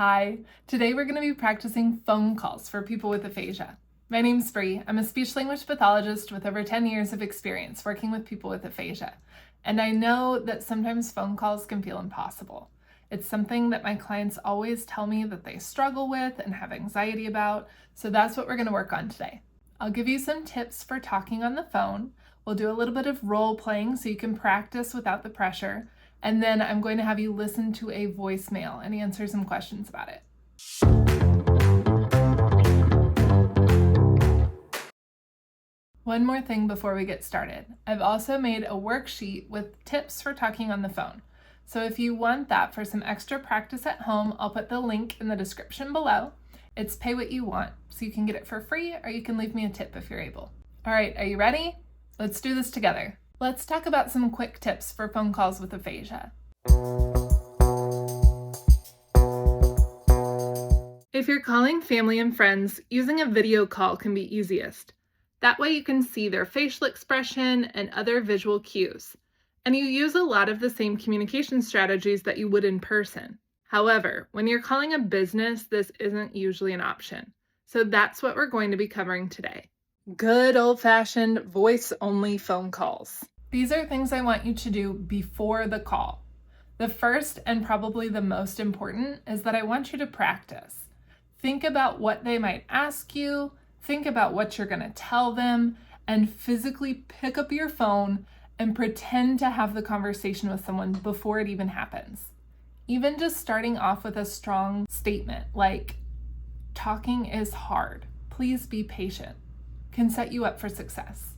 Hi, today we're going to be practicing phone calls for people with aphasia. My name's Bree. I'm a speech-language pathologist with over 10 years of experience working with people with aphasia. And I know that sometimes phone calls can feel impossible. It's something that my clients always tell me that they struggle with and have anxiety about, so that's what we're going to work on today. I'll give you some tips for talking on the phone. We'll do a little bit of role playing so you can practice without the pressure. And then I'm going to have you listen to a voicemail and answer some questions about it. One more thing before we get started. I've also made a worksheet with tips for talking on the phone. So if you want that for some extra practice at home, I'll put the link in the description below. It's pay what you want, so you can get it for free or you can leave me a tip if you're able. All right, are you ready? Let's do this together. Let's talk about some quick tips for phone calls with aphasia. If you're calling family and friends, using a video call can be easiest. That way you can see their facial expression and other visual cues. And you use a lot of the same communication strategies that you would in person. However, when you're calling a business, this isn't usually an option. So that's what we're going to be covering today. Good old-fashioned voice-only phone calls. These are things I want you to do before the call. The first and probably the most important is that I want you to practice. Think about what they might ask you, think about what you're going to tell them, and physically pick up your phone and pretend to have the conversation with someone before it even happens. Even just starting off with a strong statement like, "Talking is hard. Please be patient," can set you up for success.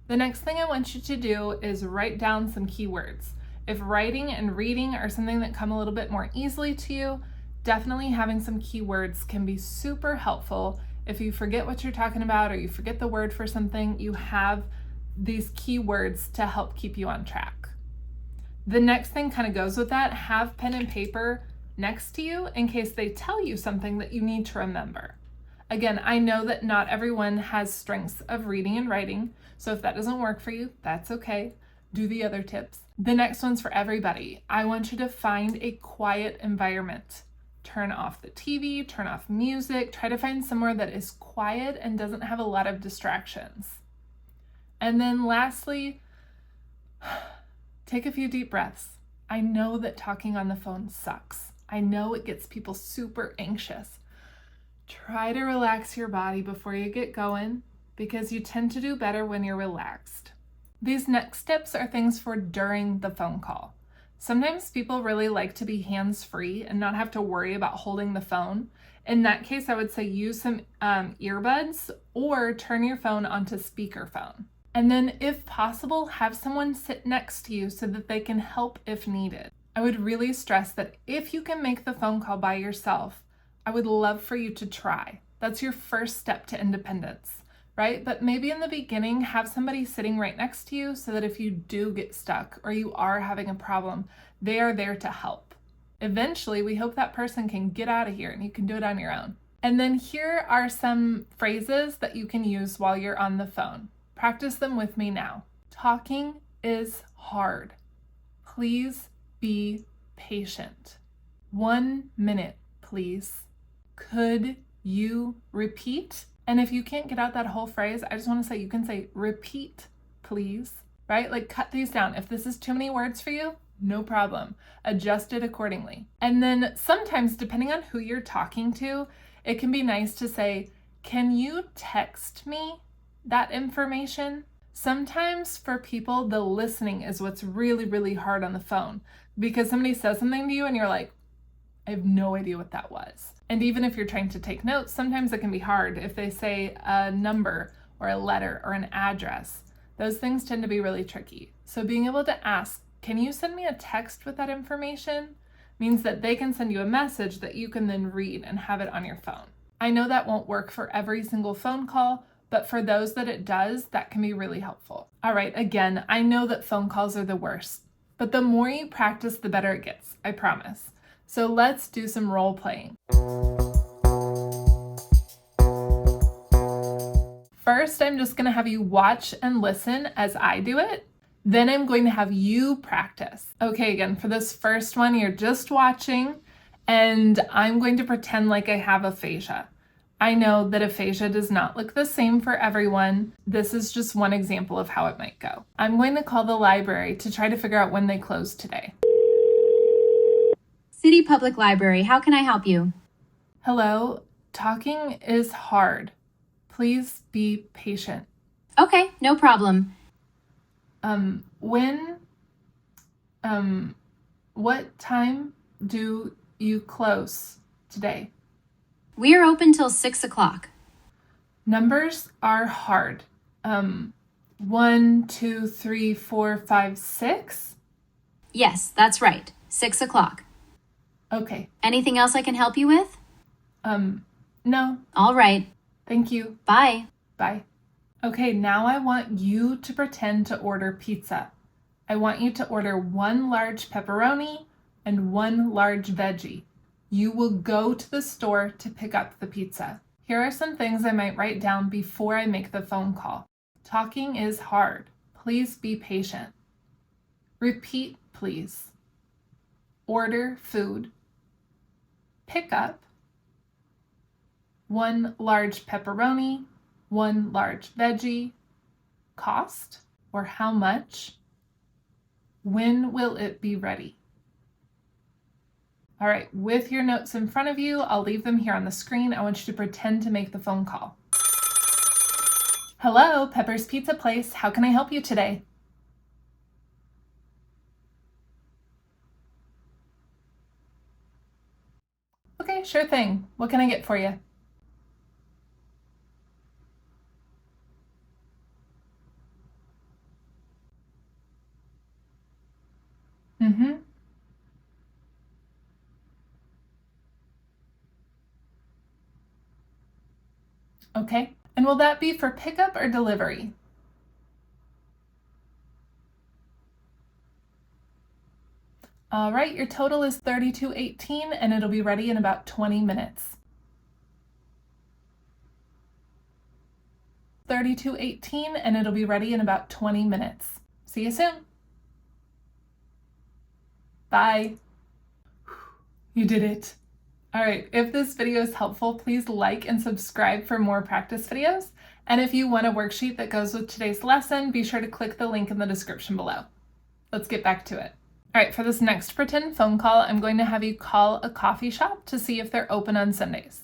The next thing I want you to do is write down some keywords. If writing and reading are something that come a little bit more easily to you, definitely having some keywords can be super helpful. If you forget what you're talking about or you forget the word for something, you have these keywords to help keep you on track. The next thing kind of goes with that, have pen and paper next to you in case they tell you something that you need to remember. Again, I know that not everyone has strengths of reading and writing, so if that doesn't work for you, that's okay. Do the other tips. The next one's for everybody. I want you to find a quiet environment. Turn off the TV, turn off music, try to find somewhere that is quiet and doesn't have a lot of distractions. And then lastly, take a few deep breaths. I know that talking on the phone sucks. I know it gets people super anxious. Try to relax your body before you get going because you tend to do better when you're relaxed. These next tips are things for during the phone call. Sometimes people really like to be hands-free and not have to worry about holding the phone. In that case, I would say use some earbuds or turn your phone onto speakerphone. And then if possible, have someone sit next to you so that they can help if needed. I would really stress that if you can make the phone call by yourself, I would love for you to try. That's your first step to independence, right? But maybe in the beginning, have somebody sitting right next to you so that if you do get stuck or you are having a problem, they are there to help. Eventually, we hope that person can get out of here and you can do it on your own. And then here are some phrases that you can use while you're on the phone. Practice them with me now. Talking is hard. Please be patient. 1 minute, please. Could you repeat? And if you can't get out that whole phrase, I just want to say you can say repeat, please, right? Like cut these down. If this is too many words for you, no problem. Adjust it accordingly. And then sometimes, depending on who you're talking to, it can be nice to say, "Can you text me that information?" Sometimes for people, the listening is what's really, really hard on the phone because somebody says something to you and you're like, I have no idea what that was. And even if you're trying to take notes, sometimes it can be hard if they say a number or a letter or an address. Those things tend to be really tricky. So being able to ask, "Can you send me a text with that information?" means that they can send you a message that you can then read and have it on your phone. I know that won't work for every single phone call, but for those that it does, that can be really helpful. All right, again, I know that phone calls are the worst, but the more you practice, the better it gets, I promise. So let's do some role playing. First, I'm just going to have you watch and listen as I do it. Then I'm going to have you practice. Okay, again, for this first one, you're just watching and I'm going to pretend like I have aphasia. I know that aphasia does not look the same for everyone. This is just one example of how it might go. I'm going to call the library to try to figure out when they close today. City Public Library, how can I help you? Hello, talking is hard. Please be patient. Okay, no problem. What time do you close today? We are open till 6 o'clock. Numbers are hard. 1, 2, 3, 4, 5, 6? Yes, that's right. 6 o'clock. Okay. Anything else I can help you with? No. All right. Thank you. Bye. Bye. Okay, now I want you to pretend to order pizza. I want you to order 1 large pepperoni and 1 large veggie. You will go to the store to pick up the pizza. Here are some things I might write down before I make the phone call. Talking is hard. Please be patient. Repeat, please. Order food. Pick up. 1 large pepperoni, 1 large veggie. Cost, or how much? When will it be ready? All right, with your notes in front of you, I'll leave them here on the screen. I want you to pretend to make the phone call. Hello, Pepper's Pizza Place. How can I help you today? Okay, sure thing. What can I get for you? Okay, and will that be for pickup or delivery? All right, your total is $32.18 and it'll be ready in about 20 minutes. $32.18 and it'll be ready in about 20 minutes. See you soon. Bye. You did it. All right, if this video is helpful, please like and subscribe for more practice videos. And if you want a worksheet that goes with today's lesson, be sure to click the link in the description below. Let's get back to it. All right, for this next pretend phone call, I'm going to have you call a coffee shop to see if they're open on Sundays.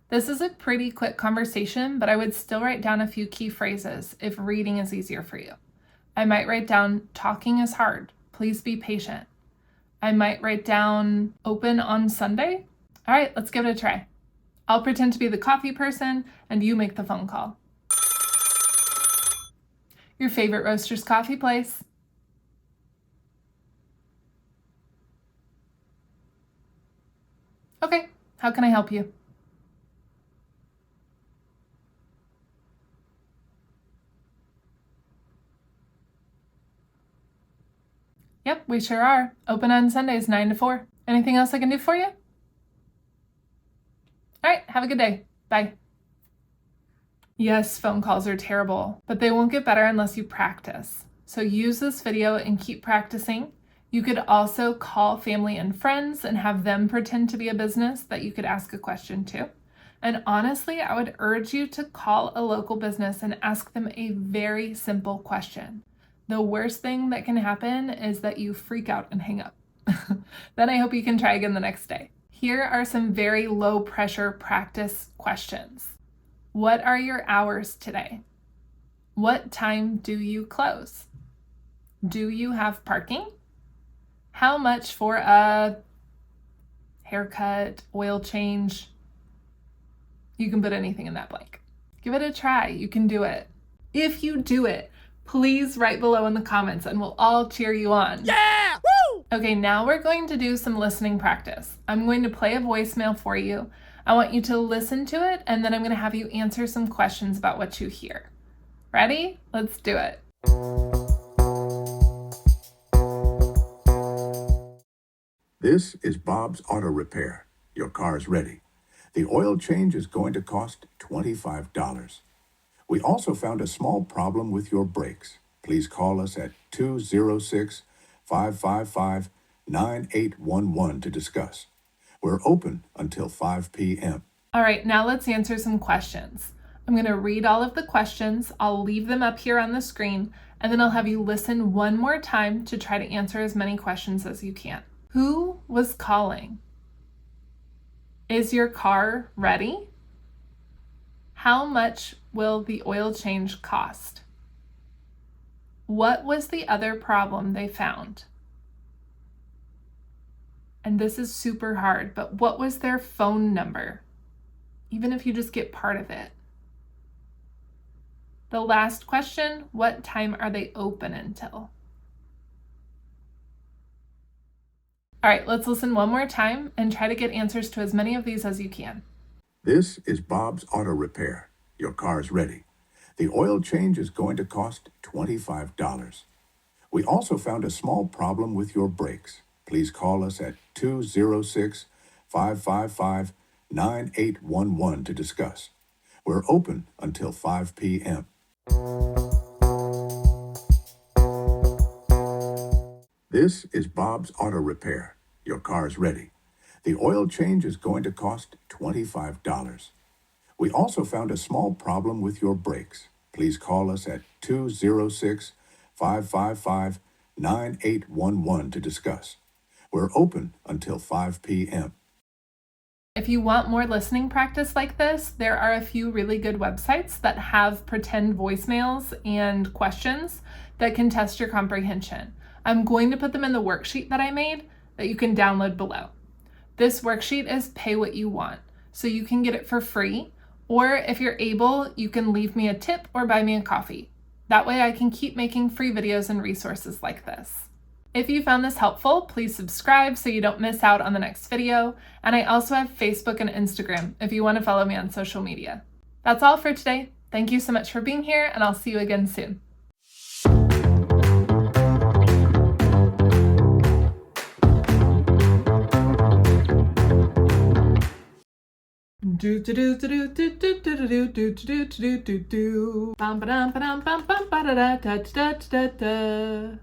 This is a pretty quick conversation, but I would still write down a few key phrases if reading is easier for you. I might write down, talking is hard. Please be patient. I might write down, open on Sunday. All right, let's give it a try. I'll pretend to be the coffee person and you make the phone call. Your favorite roaster's coffee place. Okay, how can I help you? Yep, we sure are. Open on Sundays, 9 to 4. Anything else I can do for you? All right, have a good day. Bye. Yes, phone calls are terrible, but they won't get better unless you practice. So use this video and keep practicing. You could also call family and friends and have them pretend to be a business that you could ask a question to. And honestly, I would urge you to call a local business and ask them a very simple question. The worst thing that can happen is that you freak out and hang up. Then I hope you can try again the next day. Here are some very low pressure practice questions. What are your hours today? What time do you close? Do you have parking? How much for a haircut, oil change? You can put anything in that blank. Give it a try. You can do it. If you do it, please write below in the comments and we'll all cheer you on. Yeah! Woo! Okay, now we're going to do some listening practice. I'm going to play a voicemail for you. I want you to listen to it and then I'm going to have you answer some questions about what you hear. Ready? Let's do it. This is Bob's Auto Repair. Your car's ready. The oil change is going to cost $25. We also found a small problem with your brakes. Please call us at 206-555-9811 to discuss. We're open until 5 p.m. All right, now let's answer some questions. I'm going to read all of the questions. I'll leave them up here on the screen, and then I'll have you listen one more time to try to answer as many questions as you can. Who was calling? Is your car ready? How much will the oil change cost? What was the other problem they found? And this is super hard, but what was their phone number? Even if you just get part of it. The last question, what time are they open until? All right, let's listen one more time and try to get answers to as many of these as you can. This is Bob's Auto Repair. Your car's ready. The oil change is going to cost $25. We also found a small problem with your brakes. Please call us at 206-555-9811 to discuss. We're open until 5 p.m. This is Bob's Auto Repair. Your car's ready. The oil change is going to cost $25. We also found a small problem with your brakes. Please call us at 206-555-9811 to discuss. We're open until 5 p.m. If you want more listening practice like this, there are a few really good websites that have pretend voicemails and questions that can test your comprehension. I'm going to put them in the worksheet that I made that you can download below. This worksheet is pay what you want, so you can get it for free, or if you're able, you can leave me a tip or buy me a coffee. That way I can keep making free videos and resources like this. If you found this helpful, please subscribe so you don't miss out on the next video. And I also have Facebook and Instagram if you want to follow me on social media. That's all for today. Thank you so much for being here, and I'll see you again soon. Do do do do do do do do do do do do do. Bum ba dum ba dum bum bum ba da da da da da da.